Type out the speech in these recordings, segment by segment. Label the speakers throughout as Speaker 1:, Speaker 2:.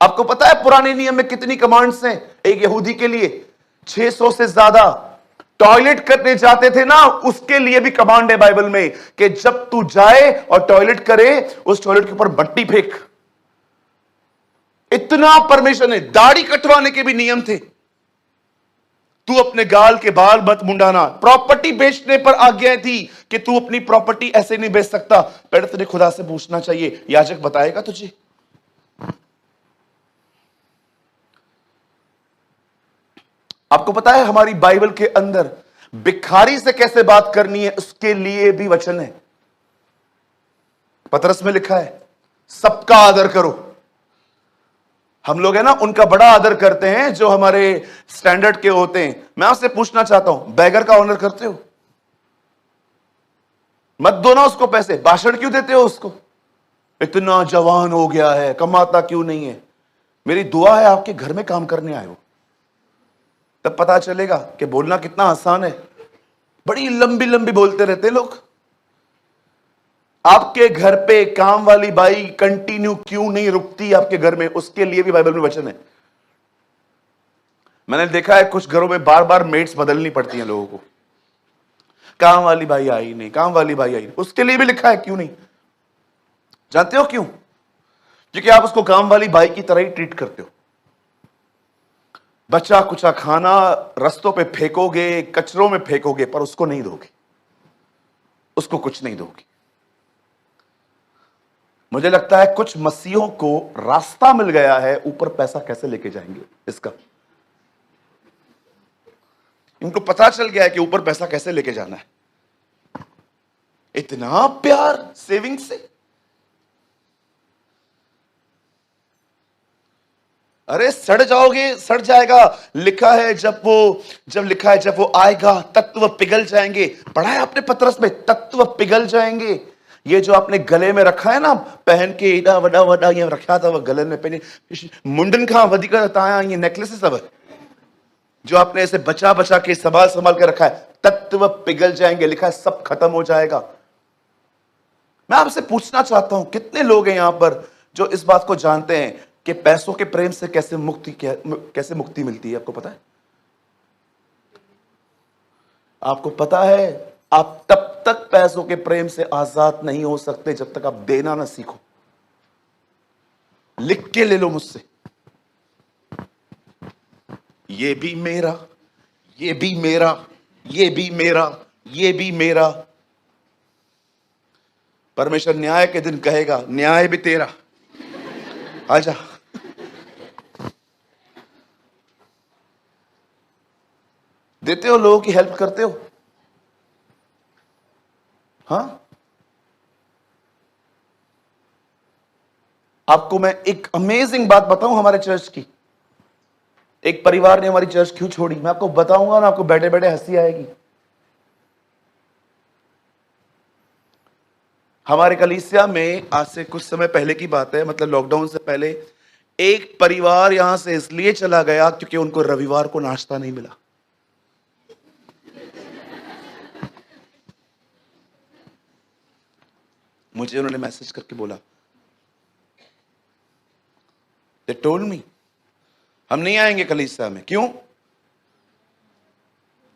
Speaker 1: आपको पता है पुराने नियम में कितनी कमांड्स हैं एक यहूदी के लिए? 600 से ज्यादा। टॉयलेट करने जाते थे ना, उसके लिए भी कमांड है बाइबल में कि जब तू जाए और टॉयलेट करे, उस टॉयलेट के ऊपर मट्टी फेंक। इतना परमिशन है। दाढ़ी कटवाने के भी नियम थे। तू अपने गाल के बाल मत मुंडाना। प्रॉपर्टी बेचने पर आज्ञा थी कि तू अपनी प्रॉपर्टी ऐसे नहीं बेच सकता। पहले तुझे खुदा से पूछना चाहिए, याजक बताएगा तुझे। आपको पता है हमारी बाइबल के अंदर भिखारी से कैसे बात करनी है, उसके लिए भी वचन है। पतरस में लिखा है, सबका आदर करो। हम लोग है ना, उनका बड़ा आदर करते हैं जो हमारे स्टैंडर्ड के होते हैं। मैं आपसे पूछना चाहता हूं, बैगर का ऑनर करते हो? मत दो ना उसको पैसे। भाषण क्यों देते हो उसको? इतना जवान हो गया है, कमाता क्यों नहीं है? मेरी दुआ है आपके घर में काम करने आए हो, तब पता चलेगा कि बोलना कितना आसान है। बड़ी लंबी लंबी बोलते रहते लोग। आपके घर पे काम वाली बाई कंटिन्यू क्यों नहीं रुकती आपके घर में? उसके लिए भी बाइबल में वचन है। मैंने देखा है कुछ घरों में बार बार मेट्स बदलनी पड़ती हैं लोगों को। काम वाली बाई आई नहीं, काम वाली बाई आई नहीं, उसके लिए भी लिखा है। क्यों नहीं? जानते हो क्यों? क्योंकि आप उसको काम वाली बाई की तरह ही ट्रीट करते हो। बचा कुचा खाना रस्तों पे फेंकोगे, कचरों में फेंकोगे, पर उसको नहीं दोगे, उसको कुछ नहीं दोगे। मुझे लगता है कुछ मसीहों को रास्ता मिल गया है, ऊपर पैसा कैसे लेके जाएंगे इसका। इनको पता चल गया है कि ऊपर पैसा कैसे लेके जाना है। इतना प्यार सेविंग से। अरे सड़ जाओगे, सड़ जाएगा। लिखा है जब वो आएगा तत्व पिघल जाएंगे। पढ़ा है आपने पतरस में, तत्व पिघल जाएंगे। ये जो आपने गले में रखा है ना, पहन के इड़ा वड़ा वड़ा ये रखा था, वो गले में पहने मुंडन कहां वधिक बताया, ये नेकलेस सब जो आपने ऐसे बचा बचा के संभाल संभाल के रखा है, तत्व पिघल जाएंगे। लिखा है सब खत्म हो जाएगा। मैं आपसे पूछना चाहता हूं, कितने लोग हैं यहां पर जो इस बात को जानते हैं कि पैसों के प्रेम से कैसे मुक्ति मिलती है? आपको पता है? आपको पता है आप तब तक पैसों के प्रेम से आजाद नहीं हो सकते जब तक आप देना ना सीखो। लिख के ले लो मुझसे, ये भी मेरा, ये भी मेरा, ये भी मेरा, ये भी मेरा। परमेश्वर न्याय के दिन कहेगा, न्याय भी तेरा। आजा। देते हो, लोगों की हेल्प करते हो? हाँ, आपको मैं एक अमेजिंग बात बताऊं हमारे चर्च की। एक परिवार ने हमारी चर्च क्यों छोड़ी, मैं आपको बताऊंगा ना, आपको बैठे बैठे हंसी आएगी। हमारे कलीसिया में आज से कुछ समय पहले की बात है, मतलब लॉकडाउन से पहले, एक परिवार यहां से इसलिए चला गया क्योंकि उनको रविवार को नाश्ता नहीं मिला। मुझे उन्होंने मैसेज करके बोला, दे टोल्ड मी, हम नहीं आएंगे कलीसिया में। क्यों?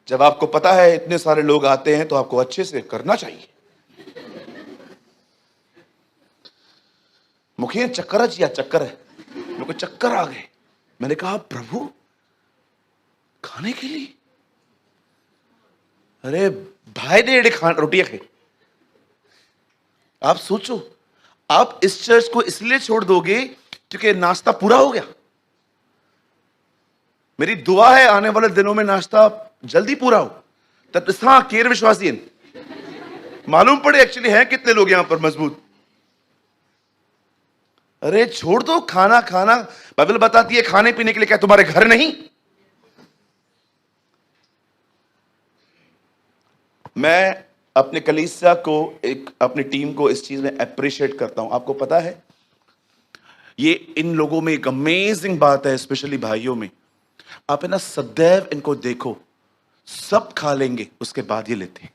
Speaker 1: जब आपको पता है इतने सारे लोग आते हैं तो आपको अच्छे से करना चाहिए। मुखिया चक्कर या चक्कर है, मेरे को चक्कर आ गए। मैंने कहा प्रभु खाने के लिए? अरे भाई ने रोटियां खाई। आप सोचो, आप इस चर्च को इसलिए छोड़ दोगे क्योंकि नाश्ता पूरा हो गया। मेरी दुआ है आने वाले दिनों में नाश्ता जल्दी पूरा हो। तब हाँ, केर विश्वासी मालूम पड़े एक्चुअली है कितने लोग यहां पर मजबूत। अरे छोड़ दो खाना खाना। बाइबल बताती है खाने पीने के लिए क्या तुम्हारे घर नहीं? मैं अपने कलीसिया को, अपनी टीम को इस चीज में अप्रिशिएट करता हूं। आपको पता है ये इन लोगों में एक अमेजिंग बात है, स्पेशली भाइयों में। आप है ना सदैव इनको देखो, सब खा लेंगे उसके बाद ये लेते हैं।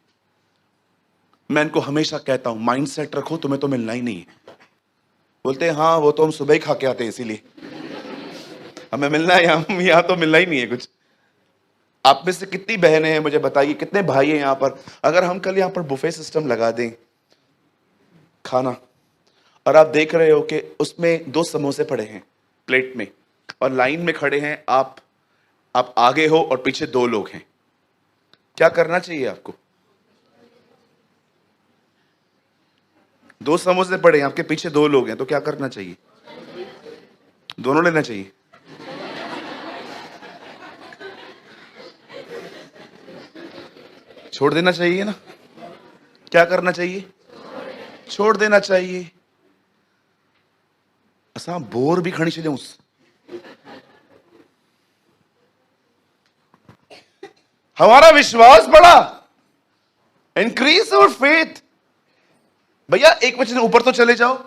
Speaker 1: मैं इनको हमेशा कहता हूं माइंडसेट रखो, तुम्हें तो मिलना ही नहीं है। बोलते हैं हाँ वो तो हम सुबह ही खा के आते हैं इसीलिए। हमें मिलना है यहाँ तो मिलना ही नहीं है कुछ। आप में से कितनी बहनें हैं मुझे बताइए, कितने भाई हैं यहाँ पर? अगर हम कल यहाँ पर बुफे सिस्टम लगा दें खाना, और आप देख रहे हो कि उसमें 2 समोसे पड़े हैं प्लेट में, और लाइन में खड़े हैं आप आगे हो और पीछे 2 लोग हैं, क्या करना चाहिए आपको? 2 समोसे पड़े हैं, आपके पीछे 2 लोग हैं, तो क्या करना चाहिए? दोनों लेना चाहिए। छोड़ देना चाहिए ना? क्या करना चाहिए? छोड़ देना चाहिए। असा बोर भी खणी छॾियूं। हमारा विश्वास बढ़ा, इंक्रीज और फेथ। भैया एक वचन ऊपर तो चले जाओ।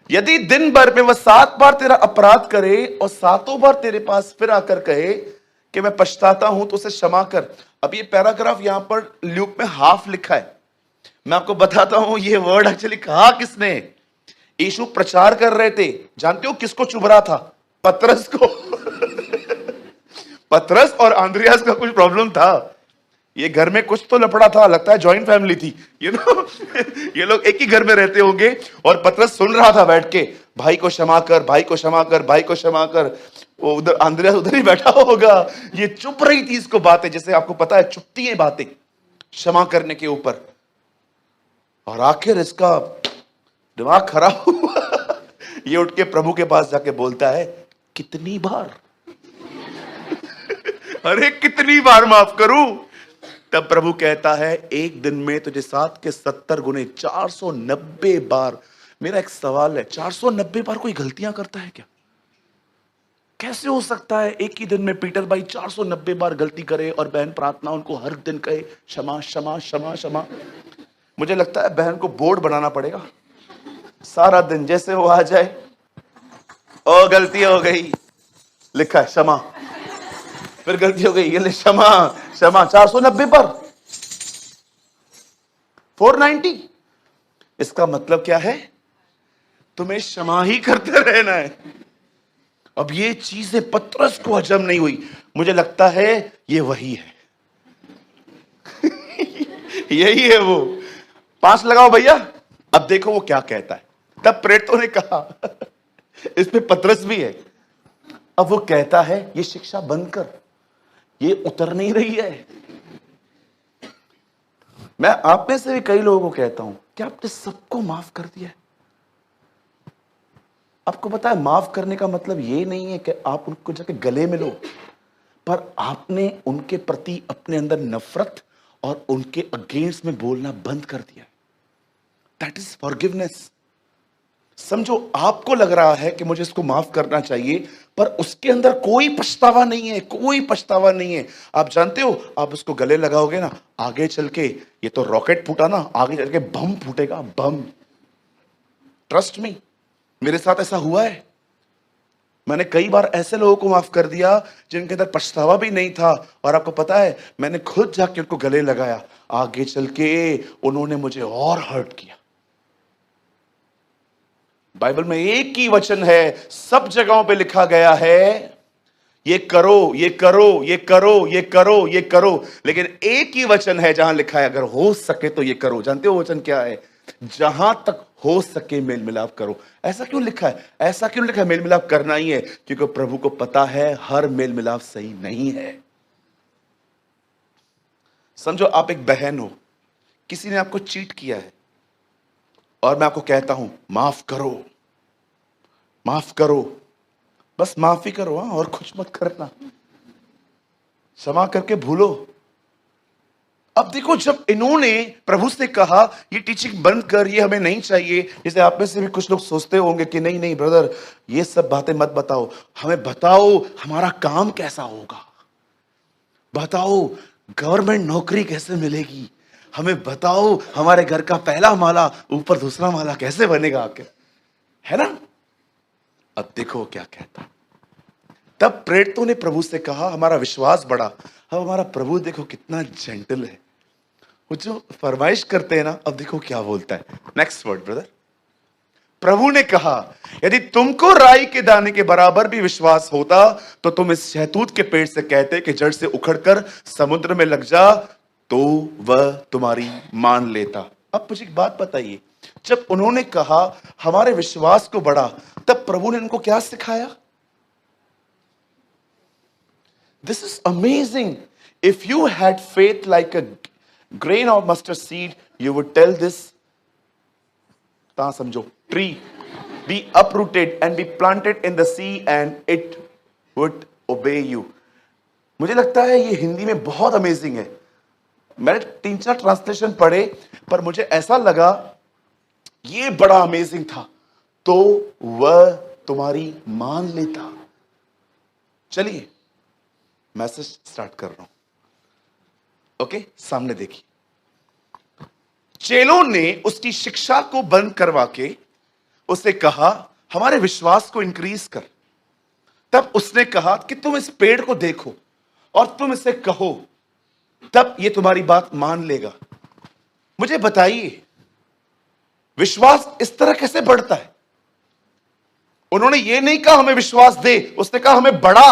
Speaker 1: यदि दिन भर में वह 7 बार तेरा अपराध करे और 7 बार तेरे पास फिर आकर कहे कि मैं पछताता हूं, तो उसे क्षमा कर। अब ये पैराग्राफ यहां पर ल्यूक में हाफ लिखा है। मैं आपको बताता हूं ये वर्ड एक्चुअली कहा किसने? यीशु प्रचार कर रहे थे, जानते हो किसको चुभ रहा था? पतरस को। पतरस और आंद्रियास का कुछ प्रॉब्लम था, ये घर में कुछ तो लफड़ा था, लगता है जॉइंट फैमिली थी, ये लोग एक ही घर में रहते होंगे। और पतरस सुन रहा था बैठ के, भाई को क्षमा कर, भाई को क्षमा कर, भाई को क्षमा कर। वो उधर आंद्रियास उधर ही बैठा होगा, ये चुप रही थी इसको बातें, जैसे आपको पता है चुपती है बातें क्षमा करने के ऊपर। और आखिर इसका दिमाग खराब हुआ, ये उठ के प्रभु के पास जाके बोलता है, कितनी बार? अरे कितनी बार माफ करूं? तब प्रभु कहता है, एक दिन में तुझे 7 के 70 गुने 490 बार। मेरा एक सवाल है, 490 बार कोई गलतियां करता है क्या? कैसे हो सकता है एक ही दिन में पीटर भाई 490 बार गलती करे और बहन प्रार्थना उनको हर दिन कहे क्षमा क्षमा क्षमा क्षमा? मुझे लगता है बहन को बोर्ड बनाना पड़ेगा सारा दिन, जैसे वो आ जाए, ओ गलती हो गई, लिखा है क्षमा, फिर गलती हो गई, ये ले क्षमा क्षमा, 490 पर 490। इसका मतलब क्या है? तुम्हें क्षमा ही करते रहना है। अब ये चीजें पतरस को हजम नहीं हुई, मुझे लगता है ये वही है। यही है वो। 5 लगाओ भैया। अब देखो वो क्या कहता है। तब प्रेरितों ने कहा, इसमें पतरस भी है। अब वो कहता है ये शिक्षा बंद कर, ये उतर नहीं रही है। मैं आप में से भी कई लोगों को कहता हूं, क्या आपने सबको माफ कर दिया है? आपको पता है माफ करने का मतलब ये नहीं है कि आप उनको जाके गले मिलो, पर आपने उनके प्रति अपने अंदर नफरत और उनके अगेंस्ट में बोलना बंद कर दिया। That is forgiveness. समझो आपको लग रहा है कि मुझे इसको माफ करना चाहिए, पर उसके अंदर कोई पछतावा नहीं है, कोई पछतावा नहीं है। आप जानते हो, आप उसको गले लगाओगे ना, आगे चल के, ये तो रॉकेट फूटा ना, आगे चल के बम फूटेगा, बम। ट्रस्ट मी, मेरे साथ ऐसा हुआ है। मैंने कई बार ऐसे लोगों को माफ कर दिया जिनके अंदर पछतावा भी नहीं था, और आपको पता है मैंने खुद जाके उनको गले लगाया, आगे चल के उन्होंने मुझे और हर्ट किया। बाइबल में एक ही वचन है, सब जगहों पे लिखा गया है, ये करो ये करो ये करो ये करो ये करो, लेकिन एक ही वचन है जहां लिखा है अगर हो सके तो ये करो। जानते हो वचन क्या है? जहां तक हो सके मेल मिलाप करो। ऐसा क्यों लिखा है? ऐसा क्यों लिखा है? मेल मिलाप करना ही है, क्योंकि प्रभु को पता है हर मेल मिलाप सही नहीं है। समझो आप एक बहन हो, किसी ने आपको चीट किया है, और मैं आपको कहता हूं माफ करो, माफ करो, बस माफी करो, और कुछ मत करना, क्षमा करके भूलो। अब देखो, जब इन्होंने प्रभु से कहा ये टीचिंग बंद कर, ये हमें नहीं चाहिए, जैसे आप में से भी कुछ लोग सोचते होंगे कि नहीं नहीं ब्रदर, ये सब बातें मत बताओ, हमें बताओ हमारा काम कैसा होगा, बताओ गवर्नमेंट नौकरी कैसे मिलेगी, हमें बताओ हमारे घर का पहला माला ऊपर दूसरा माला कैसे बनेगा आके, है ना? अब देखो क्या कहता। तब प्रेरितों ने प्रभु से कहा, हमारा विश्वास बढ़ा। अब हमारा प्रभु देखो कितना जेंटल है, वो जो फरमाइश करते हैं ना, अब देखो क्या बोलता है। नेक्स्ट वर्ड ब्रदर, प्रभु ने कहा, यदि तुमको राई के दाने के बराबर भी विश्वास होता तो तुम इस शहतूत के पेड़ से कहते कि जड़ से उखड़कर समुद्र में लग जा, तो वह तुम्हारी मान लेता। अब मुझे एक बात बताइए, जब उन्होंने कहा हमारे विश्वास को बढ़ा, तब प्रभु ने इनको क्या सिखाया? This is amazing. If you had faith like a grain of mustard seed, you would tell this, समझो, tree be uprooted and be planted in the sea and it would obey you। मुझे लगता है ये हिंदी में बहुत amazing है। मैंने 3-4 translation पढ़े, पर मुझे ऐसा लगा ये बड़ा अमेजिंग था, तो वह तुम्हारी मान लेता। चलिए मैसेज स्टार्ट कर रहा हूं। ओके, सामने देखिए। चेलों ने उसकी शिक्षा को बंद करवा के उसे कहा हमारे विश्वास को इंक्रीज कर। तब उसने कहा कि तुम इस पेड़ को देखो और तुम इसे कहो, तब ये तुम्हारी बात मान लेगा। मुझे बताइए, विश्वास इस तरह कैसे बढ़ता है? उन्होंने ये नहीं कहा हमें विश्वास दे, उसने कहा हमें बढ़ा।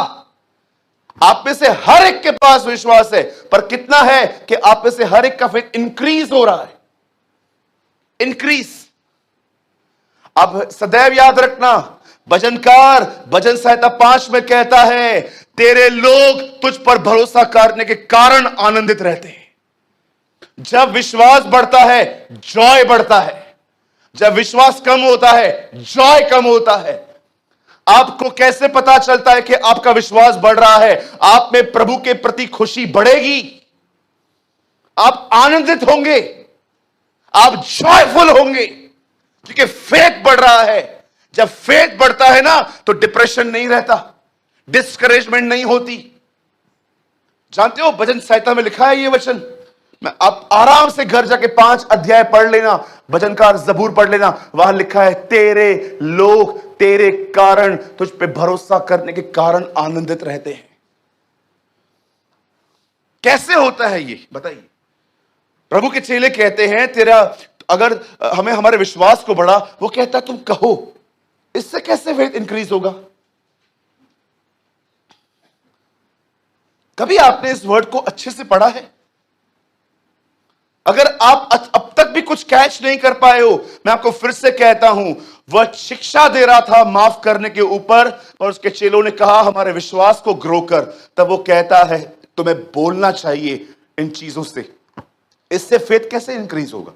Speaker 1: आप में से हर एक के पास विश्वास है, पर कितना है कि आप में से हर एक का फेथ इंक्रीज हो रहा है। इंक्रीज। अब सदैव याद रखना, भजनकार भजन संहिता 5 में कहता है, तेरे लोग तुझ पर भरोसा करने के कारण आनंदित रहते हैं। जब विश्वास बढ़ता है, जॉय बढ़ता है। जब विश्वास कम होता है, जॉय कम होता है। आपको कैसे पता चलता है कि आपका विश्वास बढ़ रहा है? आप में प्रभु के प्रति खुशी बढ़ेगी, आप आनंदित होंगे, आप जॉयफुल होंगे, क्योंकि फेथ बढ़ रहा है। जब फेथ बढ़ता है ना, तो डिप्रेशन नहीं रहता, डिस्करेजमेंट नहीं होती। जानते हो, भजन संहिता में लिखा है ये वचन। मैं आप आराम से घर जाके 5 अध्याय पढ़ लेना, भजनकार जबूर पढ़ लेना, वहां लिखा है तेरे लोग तेरे कारण, तुझ पे भरोसा करने के कारण आनंदित रहते हैं। कैसे होता है ये बताइए? प्रभु के चेले कहते हैं तेरा अगर हमें हमारे विश्वास को बढ़ा, वो कहता तुम कहो, इससे कैसे फेथ इंक्रीज होगा? कभी आपने इस वर्ड को अच्छे से पढ़ा है? अगर आप अब तक भी कुछ कैच नहीं कर पाए हो, मैं आपको फिर से कहता हूं, वह शिक्षा दे रहा था माफ करने के ऊपर, और उसके चेलों ने कहा हमारे विश्वास को ग्रो कर। तब वो कहता है तुम्हें बोलना चाहिए इन चीजों से। इससे फेथ कैसे इंक्रीज होगा?